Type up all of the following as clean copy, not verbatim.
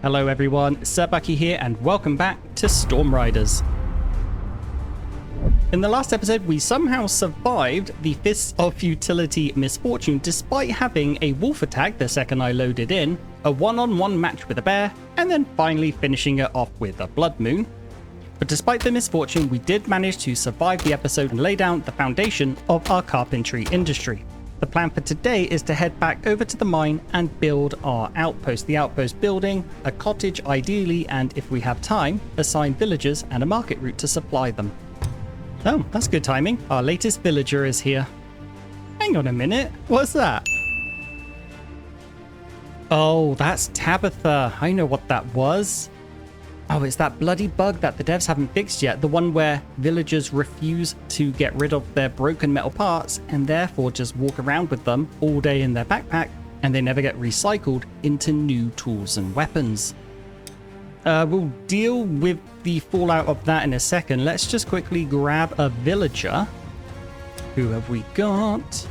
Hello everyone, Serbucky here and welcome back to Storm Riders. In the last episode, we somehow survived the Fists of Futility Misfortune despite having a wolf attack the second I loaded in, a one-on-one match with a bear, and then finally finishing it off with a blood moon. But despite the misfortune, we did manage to survive the episode and lay down the foundation of our carpentry industry. The plan for today is to head back over to the mine and build our outpost. The outpost building, a cottage ideally, and if we have time, assign villagers and a market route to supply them. Oh, that's good timing. Our latest villager is here. Hang on a minute. What's that? Oh, that's Tabitha. I know what that was. Oh, it's that bloody bug that the devs haven't fixed yet. The one where villagers refuse to get rid of their broken metal parts and therefore just walk around with them all day in their backpack and they never get recycled into new tools and weapons. We'll deal with the fallout of that in a second. Let's just quickly grab a villager. Who have we got?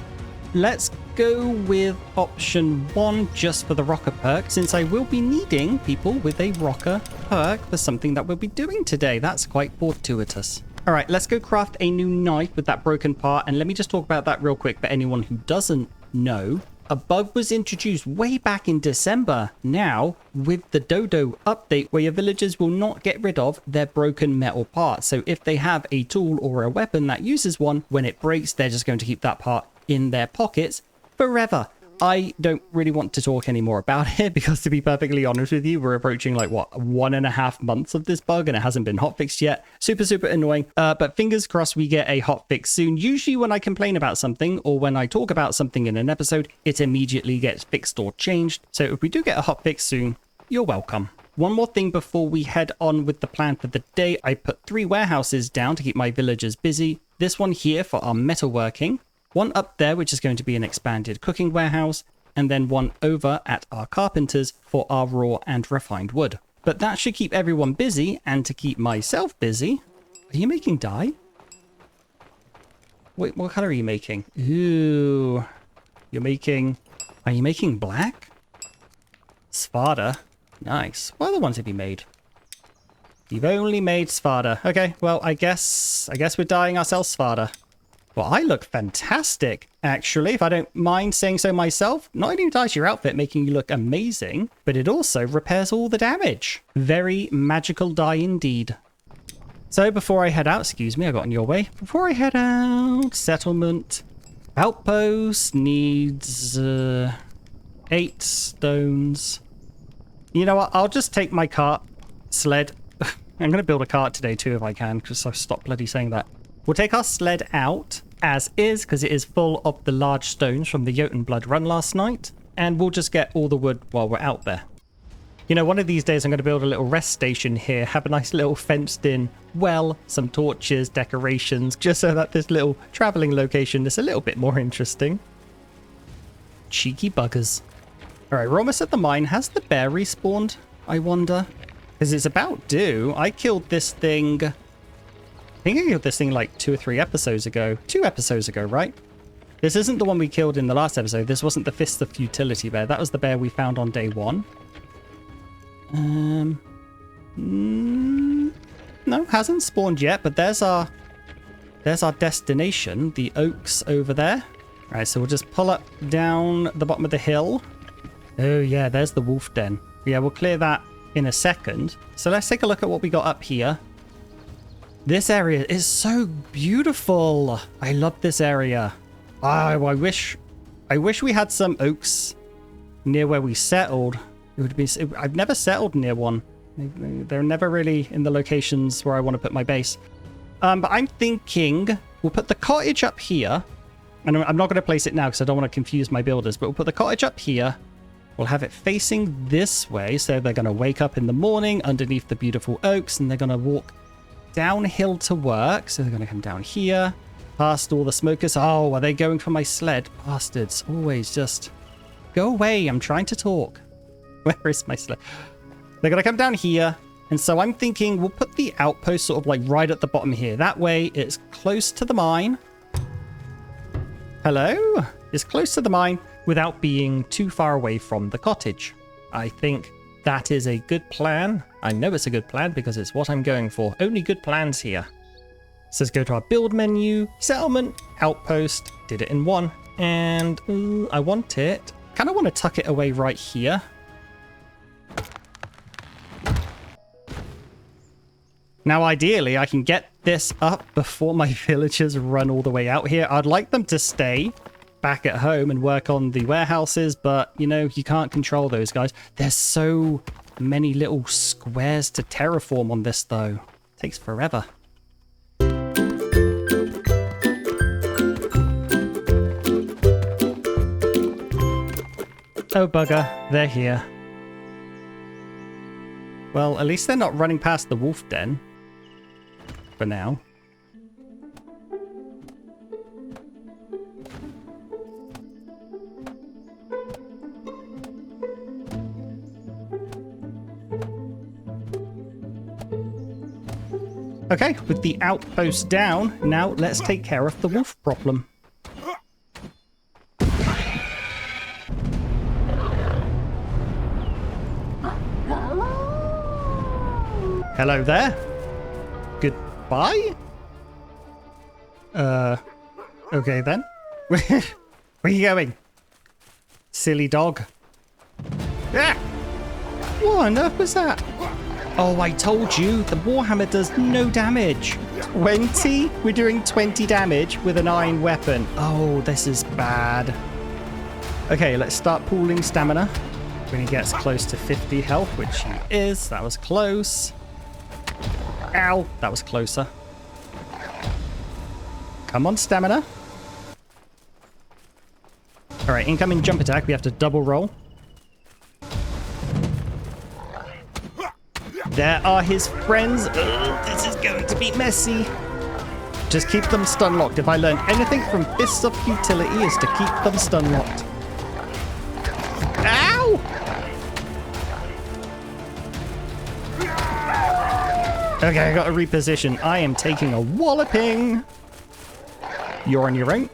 Let's go with option 1 just for the rocker perk, since I will be needing people with a rocker perk for something that we'll be doing today. That's quite fortuitous. All right, let's go craft a new knife with that broken part. And let me just talk about that real quick for anyone who doesn't know. A bug was introduced way back in December now with the Dodo update where your villagers will not get rid of their broken metal parts. So if they have a tool or a weapon that uses one, when it breaks, they're just going to keep that part in their pockets forever. I don't really want to talk anymore about it because, to be perfectly honest with you, we're approaching like what, 1.5 months of this bug and it hasn't been hotfixed yet. Super annoying, but fingers crossed we get a hotfix soon. Usually when I complain about something or when I talk about something in an episode, it immediately gets fixed or changed. So if we do get a hotfix soon, you're welcome. One more thing before we head on with the plan for the day. I put 3 warehouses down to keep my villagers busy. This one here for our metalworking. One up there, which is going to be an expanded cooking warehouse, and then one over at our carpenters for our raw and refined wood. But that should keep everyone busy, and to keep myself busy... Are you making dye? Wait, what color are you making? Ooh. You're making... Are you making black? Spada. Nice. What other ones have you made? You've only made Spada. Okay, well, I guess we're dyeing ourselves Spada. Well, I look fantastic, actually, if I don't mind saying so myself. Not only dyes your outfit, making you look amazing, but it also repairs all the damage. Very magical dye indeed. So before I head out, excuse me, I got in your way. Before I head out, settlement. Outpost needs 8 stones. You know what? I'll just take my cart, sled. I'm going to build a cart today too if I can, because I've stopped bloody saying that. We'll take our sled out as is, because it is full of the large stones from the Jotun Blood run last night. And we'll just get all the wood while we're out there. You know, one of these days I'm going to build a little rest station here, have a nice little fenced in well, some torches, decorations, just so that this little traveling location is a little bit more interesting. Cheeky buggers. All right, we're almost at the mine. Has the bear respawned, I wonder? Because it's about due. I killed this thing... I think I killed this thing like 2 or 3 episodes ago. 2 episodes ago, right? This isn't the one we killed in the last episode. This wasn't the Fists of Futility bear. That was the bear we found on day 1. No, hasn't spawned yet, but there's our destination, the oaks over there. All right, so we'll just pull up down the bottom of the hill. Oh yeah, there's the wolf den. Yeah, we'll clear that in a second. So let's take a look at what we got up here. This area is so beautiful. I love this area. Oh, I wish we had some oaks near where we settled. It would be. I've never settled near one. They're never really in the locations where I want to put my base. But I'm thinking we'll put the cottage up here. And I'm not going to place it now because I don't want to confuse my builders. But we'll put the cottage up here. We'll have it facing this way. So they're going to wake up in the morning underneath the beautiful oaks. And they're going to walk downhill to work. So they're going to come down here. Past all the smokers. Oh, are they going for my sled? Bastards. Always just go away. I'm trying to talk. Where is my sled? They're going to come down here. And so I'm thinking we'll put the outpost sort of like right at the bottom here. That way it's close to the mine. Hello? It's close to the mine without being too far away from the cottage. I think That is a good plan. I know it's a good plan because it's what I'm going for. Only good plans here. So let's go to our build menu, settlement, outpost. Did it in one. And I want it. Kind of want to tuck it away right here. Now, ideally, I can get this up before my villagers run all the way out here. I'd like them to stay back at home and work on the warehouses, but, you know, you can't control those guys. There's so many little squares to terraform on this, though. It takes forever. Oh, bugger. They're here. Well, at least they're not running past the wolf den. For now. Okay, with the outpost down, now let's take care of the wolf problem. Hello there. Goodbye? Okay then. Where are you going? Silly dog. Ah! What on earth was that? Oh, I told you, the Warhammer does no damage. 20? We're doing 20 damage with an iron weapon. Oh, this is bad. Okay, let's start pooling stamina when he gets close to 50 health, which he is. That was close. Ow, that was closer. Come on, stamina. All right, incoming jump attack. We have to double roll. There are his friends. Ugh, this is going to be messy. Just keep them stun locked. If I learned anything from Fists of Futility is to keep them stun locked. Ow! Okay, I got to reposition. I am taking a walloping. You're on your own.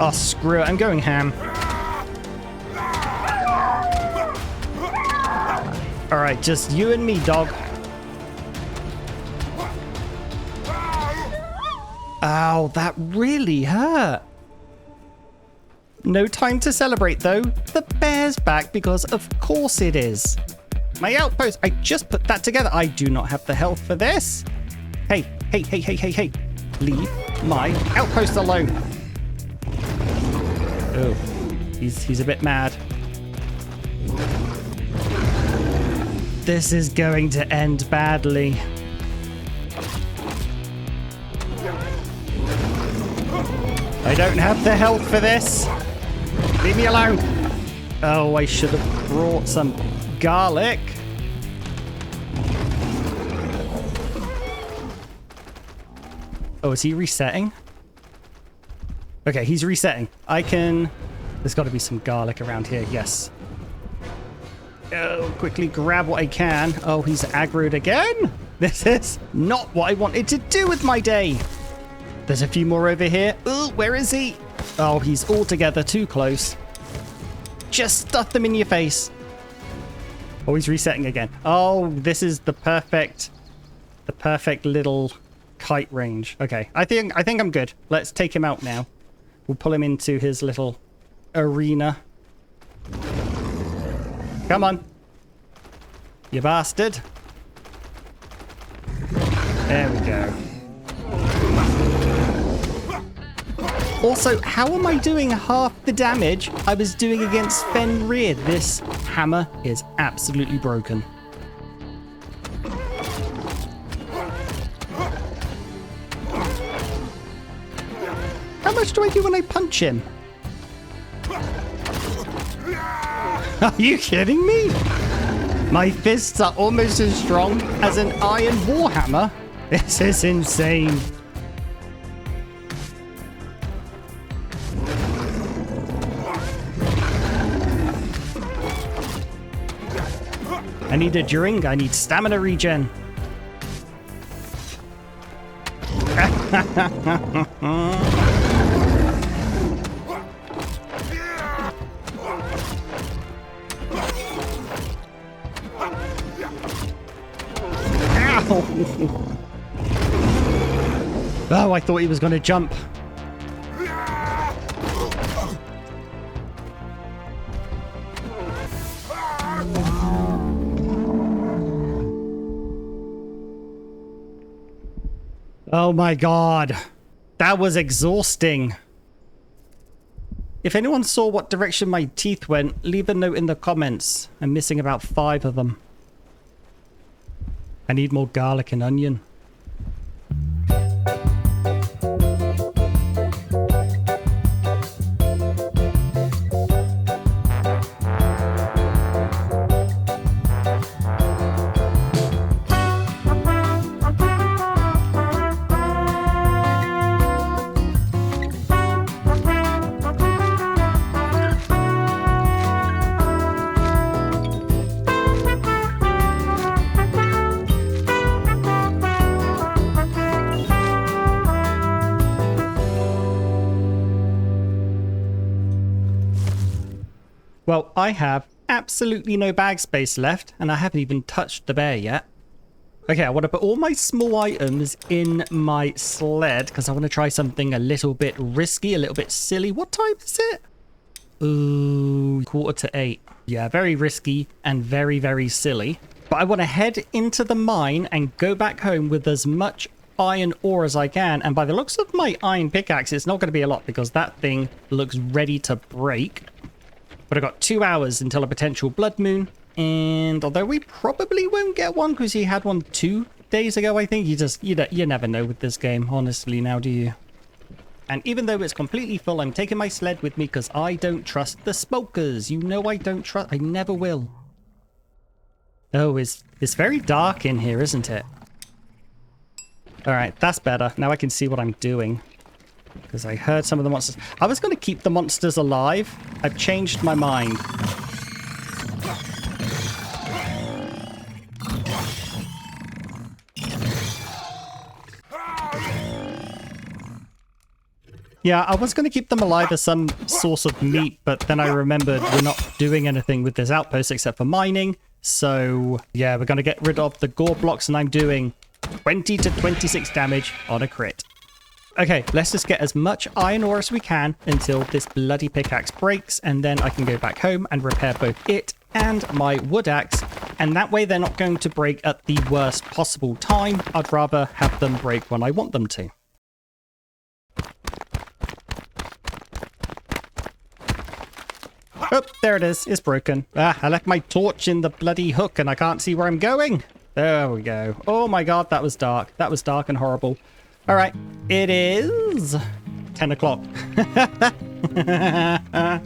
Oh, screw it. I'm going ham. All right, just you and me, dog. Ow, that really hurt. No time to celebrate, though. The bear's back because of course it is. My outpost, I just put that together. I do not have the health for this. Hey, hey, hey, hey, hey, hey. Leave my outpost alone. Oh, he's a bit mad. This is going to end badly. I don't have the health for this. Leave me alone. Oh, I should have brought some garlic. Oh, is he resetting? Okay, he's resetting. I can... There's got to be some garlic around here. Yes. Oh, quickly grab what I can. Oh, he's aggroed again? This is not what I wanted to do with my day. There's a few more over here. Oh, where is he? Oh, he's altogether too close. Just stuff them in your face. Oh, he's resetting again. Oh, this is the perfect little kite range. Okay, I think I'm good. Let's take him out now. We'll pull him into his little arena. Come on. You bastard. There we go. Also, how am I doing half the damage I was doing against Fenrir? This hammer is absolutely broken. How much do I do when I punch him? Are you kidding me? My fists are almost as strong as an iron warhammer. This is insane. I need a drink. I need stamina regen. Oh, I thought he was going to jump. Oh my god. That was exhausting. If anyone saw what direction my teeth went, leave a note in the comments. I'm missing about 5 of them. I need more garlic and onion. Well, I have absolutely no bag space left, and I haven't even touched the bear yet. Okay, I want to put all my small items in my sled, because I want to try something a little bit risky, a little bit silly. What time is it? Ooh, 7:45. Yeah, very risky and very, very silly. But I want to head into the mine and go back home with as much iron ore as I can. And by the looks of my iron pickaxe, it's not going to be a lot, because that thing looks ready to break. But I've got 2 hours until a potential blood moon. And although we probably won't get one because he had one 2 days ago, I think. You never know with this game, honestly, now, do you? And even though it's completely full, I'm taking my sled with me because I don't trust the Smolkrs. You know I don't trust. I never will. Oh, it's very dark in here, isn't it? All right, that's better. Now I can see what I'm doing. Because I heard some of the monsters. I was going to keep the monsters alive. I've changed my mind. Yeah, I was going to keep them alive as some source of meat, but then I remembered we're not doing anything with this outpost except for mining. So, yeah, we're going to get rid of the gore blocks, and I'm doing 20 to 26 damage on a crit. Okay, let's just get as much iron ore as we can until this bloody pickaxe breaks, and then I can go back home and repair both it and my wood axe, and that way they're not going to break at the worst possible time. I'd rather have them break when I want them to. Oh, there it is. It's broken. Ah, I left my torch in the bloody hook and I can't see where I'm going. There we go. Oh my god, that was dark. That was dark and horrible. All right, it is 10 o'clock.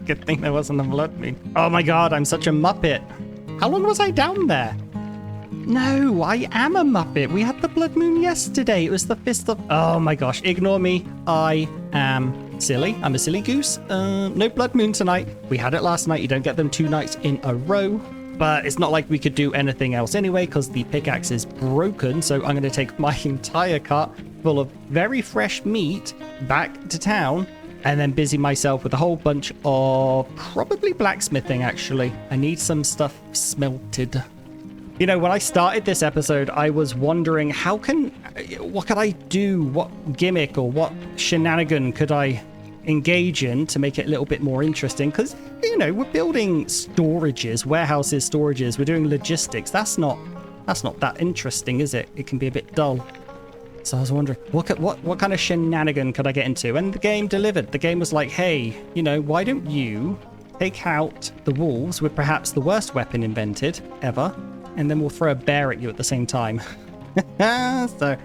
Good thing there wasn't a blood moon. Oh my god, I'm such a muppet. How long was I down there? No, I am a muppet. We had the blood moon yesterday. It was the fist of... Oh my gosh, ignore me. I am silly. I'm a silly goose. No blood moon tonight. We had it last night. You don't get them 2 nights in a row. But it's not like we could do anything else anyway because the pickaxe is broken. So I'm going to take my entire cart full of very fresh meat back to town and then busy myself with a whole bunch of probably blacksmithing, actually. I need some stuff smelted. You know, when I started this episode, I was wondering what could I do? What gimmick or what shenanigan could I engage in to make it a little bit more interesting? Because, you know, we're building storages, warehouses, storages. We're doing logistics. That's not that interesting, is it? It can be a bit dull. So I was wondering, what kind of shenanigan could I get into? And the game delivered. The game was like, hey, you know, why don't you take out the wolves with perhaps the worst weapon invented ever, and then we'll throw a bear at you at the same time. So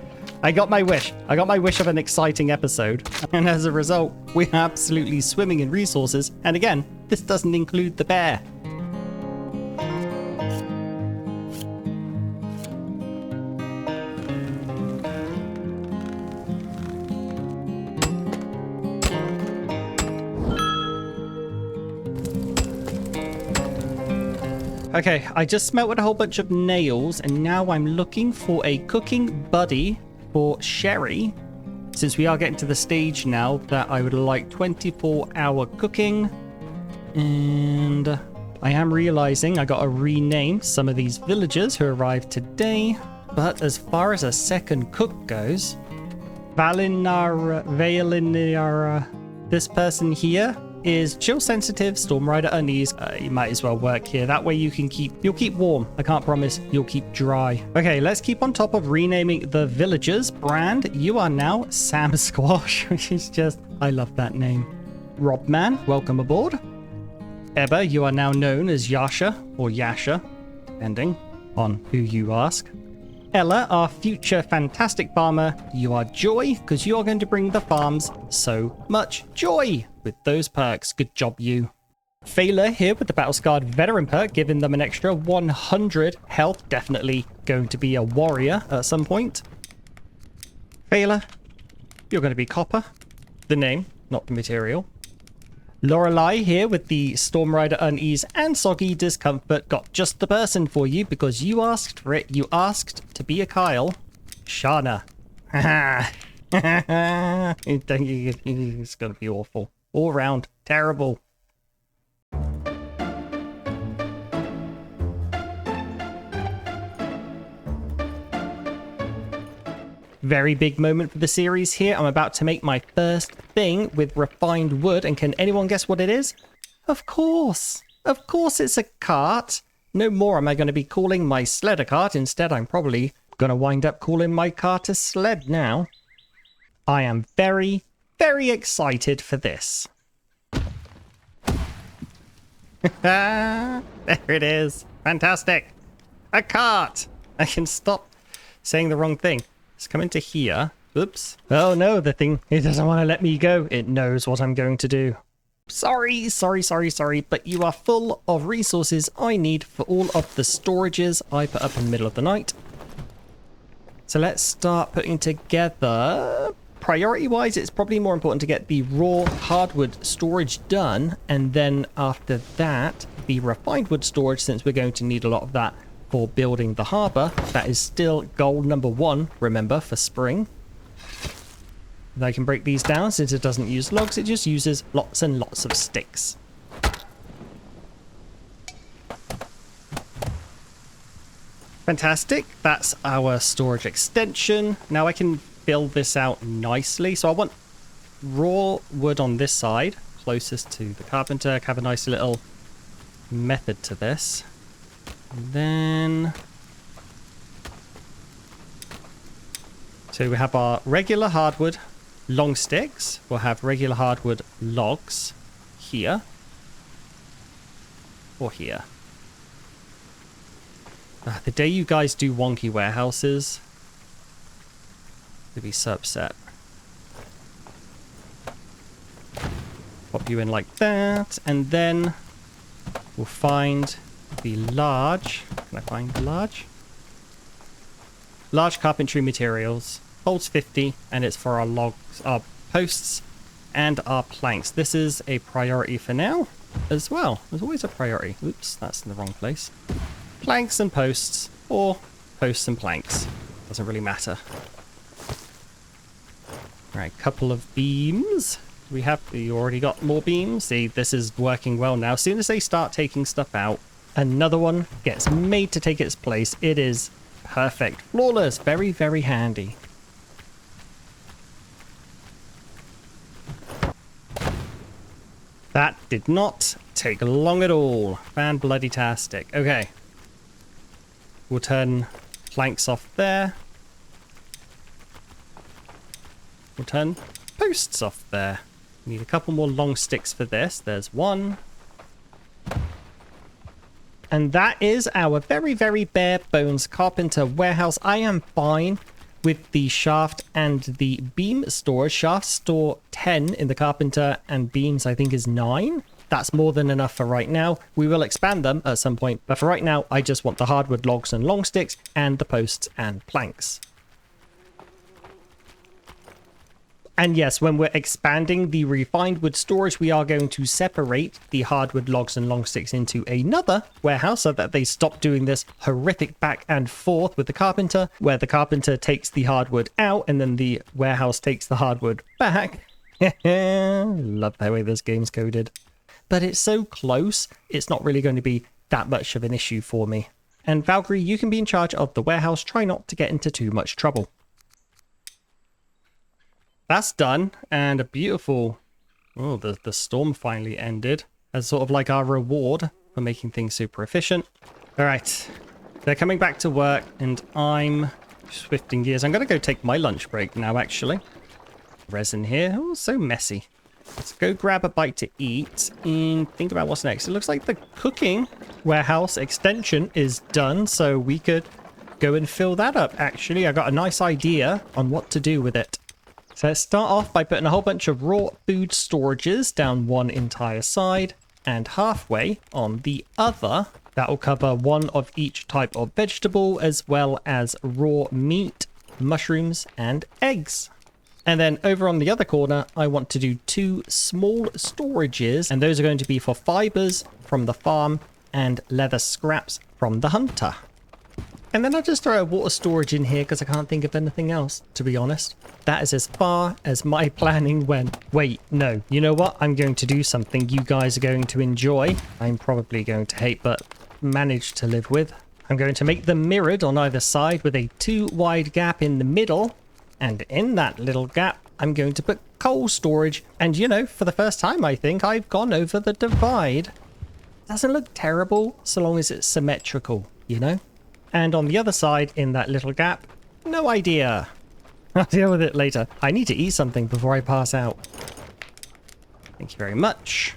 I got my wish. I got my wish of an exciting episode. And as a result, we're absolutely swimming in resources. And again, this doesn't include the bear. Okay, I just smelted a whole bunch of nails, and now I'm looking for a cooking buddy for Sherry since we are getting to the stage now that I would like 24-hour cooking. And I am realizing I got to rename some of these villagers who arrived today. But as far as a second cook goes, Valinara, this person here is chill sensitive, storm rider unease. You might as well work here. That way you'll keep warm. I can't promise you'll keep dry. Okay, let's keep on top of renaming the villagers. Brand, you are now Sam Squash, which is just, I love that name. Robman, welcome aboard. Ebba, you are now known as Yasha or Yasha, depending on who you ask. Ella, our future fantastic farmer, you are Joy, because you are going to bring the farms so much joy with those perks. Good job, you. Fela here with the Battle-Scarred Veteran perk, giving them an extra 100 health. Definitely going to be a warrior at some point. Fela, you're going to be Copper. The name, not the material. Lorelei here with the Storm Rider Unease and Soggy Discomfort. Got just the person for you because you asked for it. You asked to be a Kyle. Shana. It's going to be awful. All round. Terrible. Very big moment for the series here. I'm about to make my first thing with refined wood, and can anyone guess what it is? Of course it's a cart. No more am I going to be calling my sled a cart. Instead, I'm probably going to wind up calling my cart a sled now. I am very, very excited for this. There it is. Fantastic. A cart. I can stop saying the wrong thing. Let's come into here. Oops. Oh no, the thing, it doesn't want to let me go. It knows what I'm going to do. Sorry, but you are full of resources I need for all of the storages I put up in the middle of the night. So let's start putting together. Priority-wise, it's probably more important to get the raw hardwood storage done, and then after that, the refined wood storage, since we're going to need a lot of that for building the harbor. That is still goal number 1, remember, for spring. And I can break these down. Since it doesn't use logs, it just uses lots and lots of sticks. Fantastic. That's our storage extension. Now I can fill this out nicely. So I want raw wood on this side, closest to the carpenter. Have a nice little method to this. And then, so we have our regular hardwood long sticks. We'll have regular hardwood logs here or here. The day you guys do wonky warehouses, you'll be so upset. Pop you in like that, and then we'll find the large. Can I find the large? Large carpentry materials. Holds 50, and it's for our logs, our posts, and our planks. This is a priority for now as well. There's always a priority. Oops, that's in the wrong place. Planks and posts, or posts and planks. Doesn't really matter. Alright, couple of beams. You already got more beams. See, this is working well now. As soon as they start taking stuff out, another one gets made to take its place. It is perfect. Flawless. Very, very handy. That did not take long at all. Fan-bloody-tastic. Okay. We'll turn planks off there. We'll turn posts off there. Need a couple more long sticks for this. There's one. And that is our very, very bare bones carpenter warehouse. I am fine with the shaft and the beam storage. Shafts store 10 in the carpenter, and beams I think is 9. That's more than enough for right now. We will expand them at some point, but for right now, I just want the hardwood logs and long sticks and the posts and planks. And yes, when we're expanding the refined wood storage, we are going to separate the hardwood logs and long sticks into another warehouse so that they stop doing this horrific back and forth with the carpenter, where the carpenter takes the hardwood out and then the warehouse takes the hardwood back. Love the way this game's coded. But it's so close, it's not really going to be that much of an issue for me. And Valkyrie, you can be in charge of the warehouse. Try not to get into too much trouble. That's done, and a beautiful... Oh, the storm finally ended as sort of like our reward for making things super efficient. All right, they're coming back to work, and I'm shifting gears. I'm going to go take my lunch break now, actually. Resin here. Oh, so messy. Let's go grab a bite to eat and think about what's next. It looks like the cooking warehouse extension is done, so we could go and fill that up, actually. I got a nice idea on what to do with it. So let's start off by putting a whole bunch of raw food storages down one entire side and halfway on the other. That will cover one of each type of vegetable as well as raw meat, mushrooms, and eggs. And then over on the other corner, I want to do 2 small storages, and those are going to be for fibers from the farm and leather scraps from the hunter. And then I'll just throw a water storage in here because I can't think of anything else, to be honest. That is as far as my planning went. Wait, no. You know what? I'm going to do something you guys are going to enjoy. I'm probably going to hate, but manage to live with. I'm going to make them mirrored on either side with a 2 wide gap in the middle. And in that little gap, I'm going to put coal storage. And, you know, for the first time, I think I've gone over the divide. Doesn't look terrible so long as it's symmetrical, you know? And on the other side, in that little gap, no idea. I'll deal with it later. I need to eat something before I pass out. Thank you very much.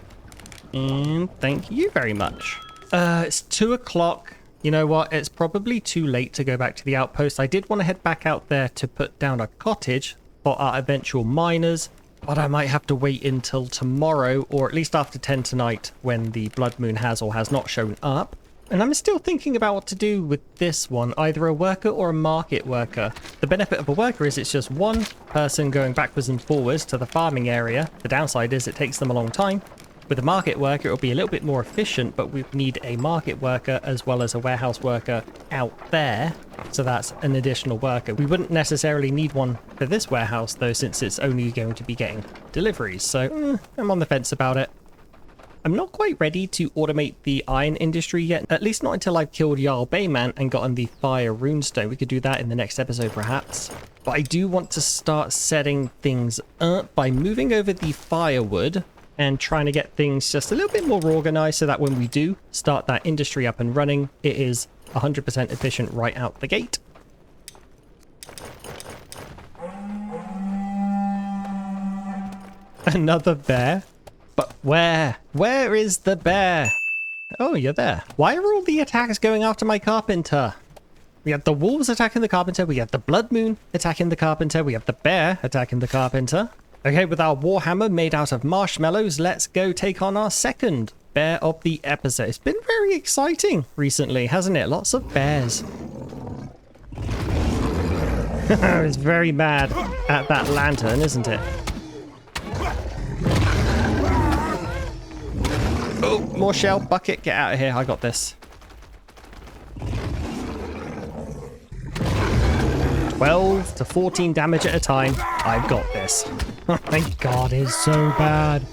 And thank you very much. It's 2 o'clock. You know what? It's probably too late to go back to the outpost. I did want to head back out there to put down a cottage for our eventual miners, but I might have to wait until tomorrow, or at least after 10 tonight, when the blood moon has or has not shown up. And I'm still thinking about what to do with this one, either a worker or a market worker. The benefit of a worker is it's just one person going backwards and forwards to the farming area. The downside is it takes them a long time. With a market worker, it'll be a little bit more efficient, but we need a market worker as well as a warehouse worker out there. So that's an additional worker. We wouldn't necessarily need one for this warehouse, though, since it's only going to be getting deliveries. So I'm on the fence about it. I'm not quite ready to automate the iron industry yet, at least not until I've killed Jarl Bayman and gotten the fire runestone. We could do that in the next episode, perhaps. But I do want to start setting things up by moving over the firewood and trying to get things just a little bit more organized so that when we do start that industry up and running, it is 100% efficient right out the gate. Another bear? But where? Where is the bear? Oh, you're there. Why are all the attacks going after my carpenter? We have the wolves attacking the carpenter. We have the blood moon attacking the carpenter. We have the bear attacking the carpenter. Okay, with our warhammer made out of marshmallows, let's go take on our second bear of the episode. It's been very exciting recently, hasn't it? Lots of bears. It's very mad at that lantern, isn't it? Oh, more shell. Bucket, get out of here. I got this. 12 to 14 damage at a time. I've got this. Oh my god, it's so bad.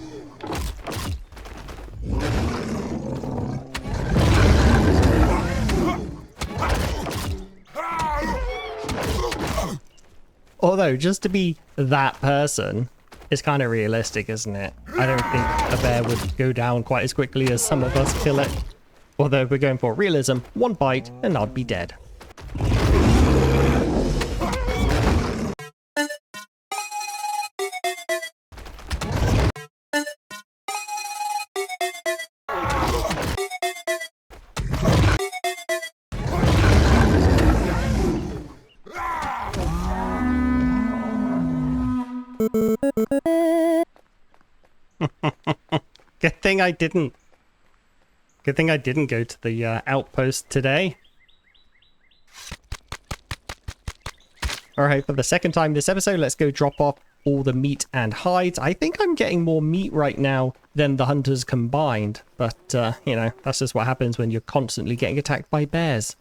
Although, just to be that person, it's kind of realistic, isn't it? I don't think a bear would go down quite as quickly as some of us kill it. Although if we're going for realism, one bite and I'd be dead. Good thing I didn't. Good thing I didn't go to the outpost today. Alright, for the second time this episode, let's go drop off all the meat and hides. I think I'm getting more meat right now than the hunters combined. But, you know, that's just what happens when you're constantly getting attacked by bears.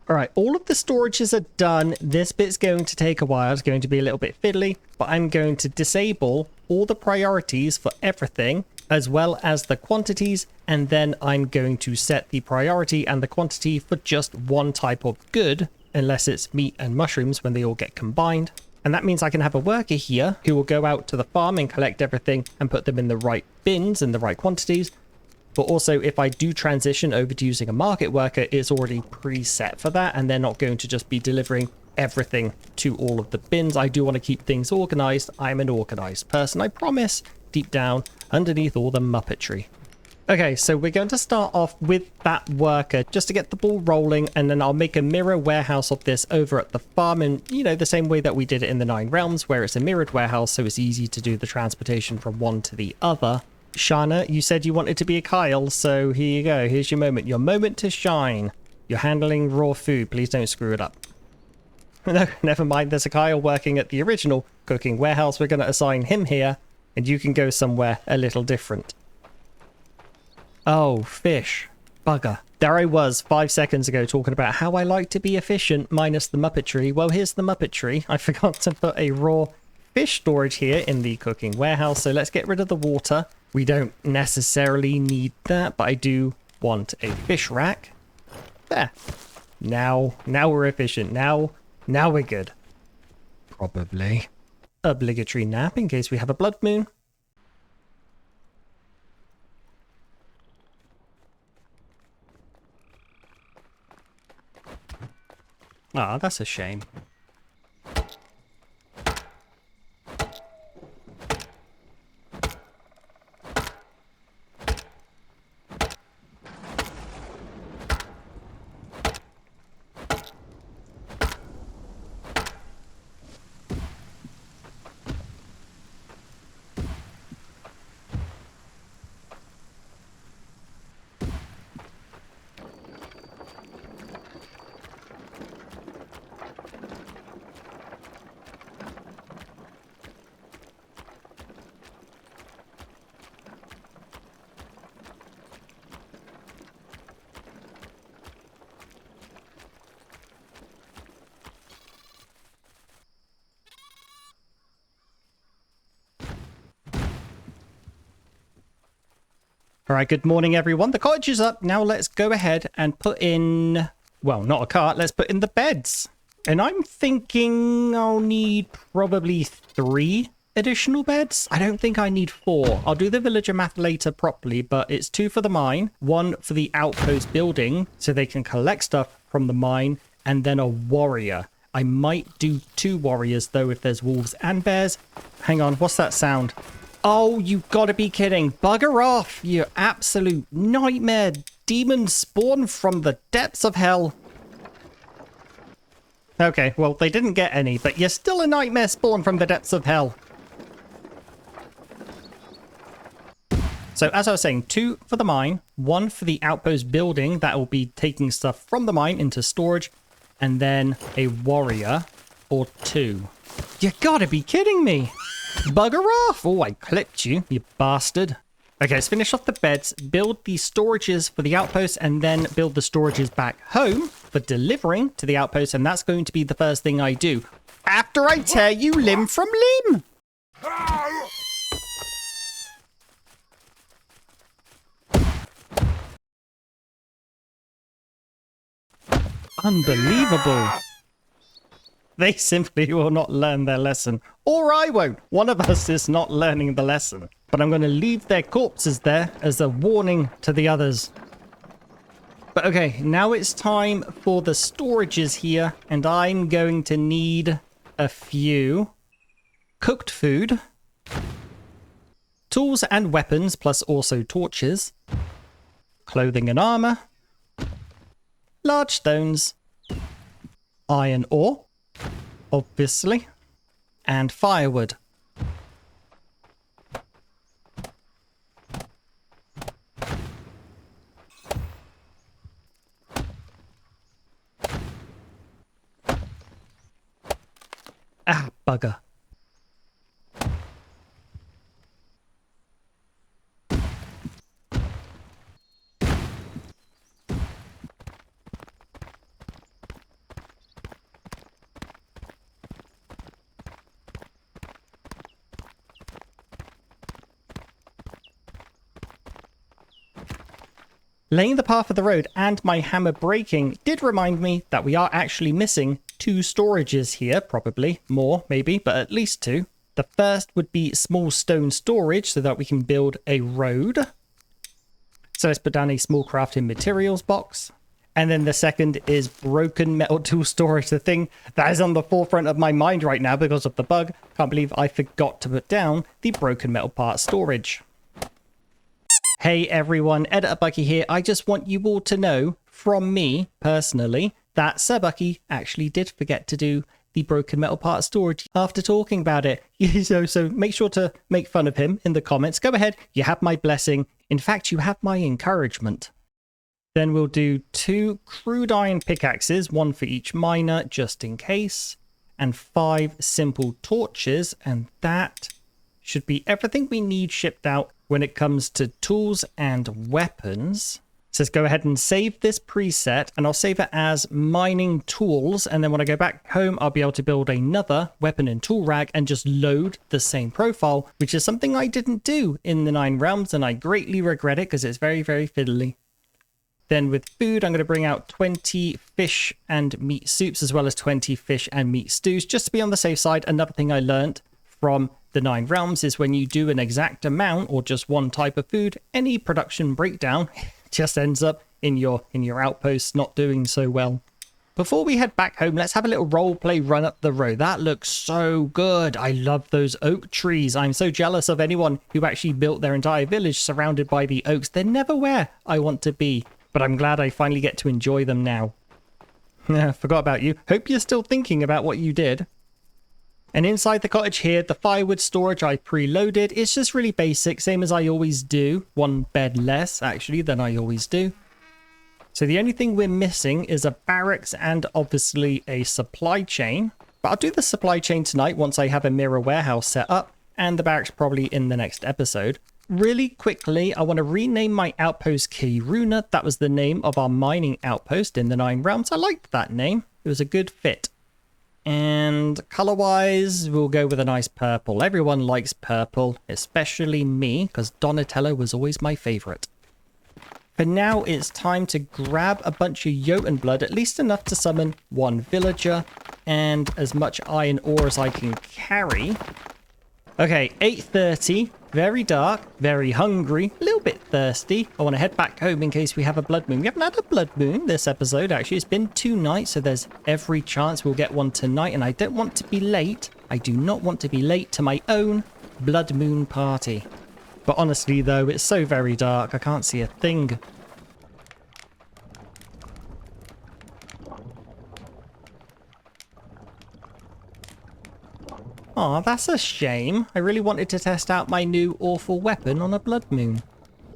All right, all of the storages are done. This bit's going to take a while. It's going to be a little bit fiddly, but I'm going to disable all the priorities for everything, as well as the quantities, and then I'm going to set the priority and the quantity for just one type of good, unless it's meat and mushrooms when they all get combined. And that means I can have a worker here who will go out to the farm and collect everything and put them in the right bins in the right quantities. But also, if I do transition over to using a market worker, it's already preset for that, and they're not going to just be delivering everything to all of the bins. I do want to keep things organized. I'm an organized person, I promise, deep down underneath all the muppetry. Okay, so we're going to start off with that worker just to get the ball rolling, and then I'll make a mirror warehouse of this over at the farm in, you know, the same way that we did it in the Nine Realms, where it's a mirrored warehouse, so it's easy to do the transportation from one to the other. Shana, you said you wanted to be a Kyle, so here you go. Here's your moment to shine. You're handling raw food. Please don't screw it up. No, never mind. There's a Kyle working at the original cooking warehouse. We're going to assign him here, and you can go somewhere a little different. Oh, fish. Bugger. There I was 5 seconds ago talking about how I like to be efficient minus the muppetry. Well, here's the muppetry. I forgot to put a raw fish storage here in the cooking warehouse, so let's get rid of the water. We don't necessarily need that, but I do want a fish rack. There. Now we're efficient. Now we're good. Probably. Obligatory nap in case we have a blood moon. Ah, that's a shame. All right, good morning, everyone. The cottage is up. Now let's go ahead and put in, well, not a cart. Let's put in the beds. And I'm thinking I'll need probably 3 additional beds. I don't think I need 4. I'll do the villager math later properly, but it's 2 for the mine, 1 for the outpost building so they can collect stuff from the mine, and then a warrior. I might do 2 warriors, though, if there's wolves and bears. Hang on, what's that sound? Oh, you gotta be kidding. Bugger off, you absolute nightmare. Demons spawn from the depths of hell. Okay, well, they didn't get any, but you're still a nightmare spawn from the depths of hell. So, as I was saying, 2 for the mine, 1 for the outpost building that will be taking stuff from the mine into storage, and then a warrior or 2. You gotta be kidding me. Bugger off! Oh, I clipped you, you bastard. Okay, let's finish off the beds, build the storages for the outpost, and then build the storages back home for delivering to the outpost, and that's going to be the first thing I do after I tear you limb from limb. Unbelievable. They simply will not learn their lesson. Or I won't. One of us is not learning the lesson. But I'm going to leave their corpses there as a warning to the others. But okay, now it's time for the storages here. And I'm going to need a few. Cooked food. Tools and weapons, plus also torches. Clothing and armor. Large stones. Iron ore. Obviously. And firewood. Ah, bugger. Laying the path of the road and my hammer breaking did remind me that we are actually missing 2 storages here, probably more, maybe, but at least 2. The first would be small stone storage so that we can build a road. So let's put down a small crafting materials box. And then the second is broken metal tool storage, the thing that is on the forefront of my mind right now because of the bug. Can't believe I forgot to put down the broken metal part storage. Hey everyone, Serbucky here. I just want you all to know, from me personally, that Serbucky actually did forget to do the broken metal part storage after talking about it. So make sure to make fun of him in the comments. Go ahead, you have my blessing. In fact, you have my encouragement. Then we'll do 2 crude iron pickaxes, 1 for each miner, just in case, and 5 simple torches, and that should be everything we need shipped out when it comes to tools and weapons. So let's go ahead and save this preset, and I'll save it as mining tools, and then when I go back home I'll be able to build another weapon and tool rack and just load the same profile, which is something I didn't do in the 9 realms, and I greatly regret it because it's very, very fiddly. Then with food, I'm going to bring out 20 fish and meat soups as well as 20 fish and meat stews, just to be on the safe side. Another thing I learned from the 9 realms is when you do an exact amount or just one type of food, any production breakdown just ends up in your outpost not doing so well. Before we head back home, let's have a little roleplay run up the road. That looks so good. I love those oak trees. I'm so jealous of anyone who actually built their entire village surrounded by the oaks. They're never where I want to be, but I'm glad I finally get to enjoy them now. Forgot about you. Hope you're still thinking about what you did. And inside the cottage here, the firewood storage I preloaded. It's just really basic, same as I always do. 1 bed less, actually, than I always do. So the only thing we're missing is a barracks and obviously a supply chain. But I'll do the supply chain tonight once I have a mirror warehouse set up, and the barracks probably in the next episode. Really quickly, I want to rename my outpost Kiruna. That was the name of our mining outpost in the 9 realms. I liked that name. It was a good fit. And color-wise, we'll go with a nice purple. Everyone likes purple, especially me, because Donatello was always my favorite. For now, it's time to grab a bunch of Jotun blood, at least enough to summon 1 villager, and as much iron ore as I can carry. Okay, 8:30, very dark, very hungry, a little bit thirsty. I want to head back home in case we have a blood moon. We haven't had a blood moon this episode, actually. It's been 2 nights, so there's every chance we'll get one tonight, and I don't want to be late. I do not want to be late to my own blood moon party. But honestly, though, it's so very dark, I can't see a thing. Aw, that's a shame. I really wanted to test out my new awful weapon on a blood moon.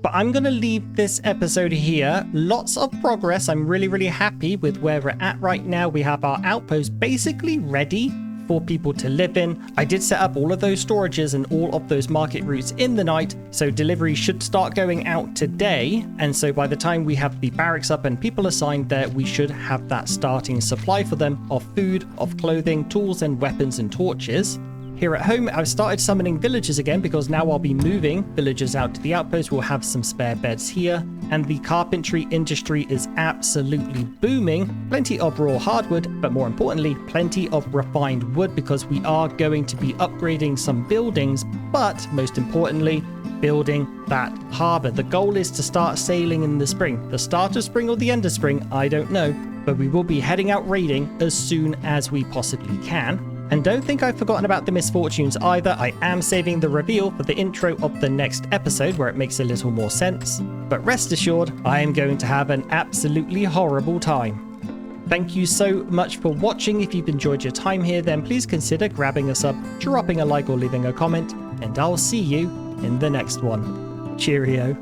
But I'm going to leave this episode here. Lots of progress. I'm really, really happy with where we're at right now. We have our outpost basically ready for people to live in. I did set up all of those storages and all of those market routes in the night, so delivery should start going out today. And so by the time we have the barracks up and people assigned there, we should have that starting supply for them of food, of clothing, tools and weapons and torches. Here at home, I've started summoning villagers again because now I'll be moving villagers out to the outpost. We'll have some spare beds here. And the carpentry industry is absolutely booming. Plenty of raw hardwood, but more importantly, plenty of refined wood because we are going to be upgrading some buildings, but most importantly, building that harbor. The goal is to start sailing in the spring. The start of spring or the end of spring, I don't know, but we will be heading out raiding as soon as we possibly can. And don't think I've forgotten about the misfortunes either. I am saving the reveal for the intro of the next episode where it makes a little more sense. But rest assured, I am going to have an absolutely horrible time. Thank you so much for watching. If you've enjoyed your time here, then please consider grabbing a sub, dropping a like or leaving a comment, and I'll see you in the next one. Cheerio.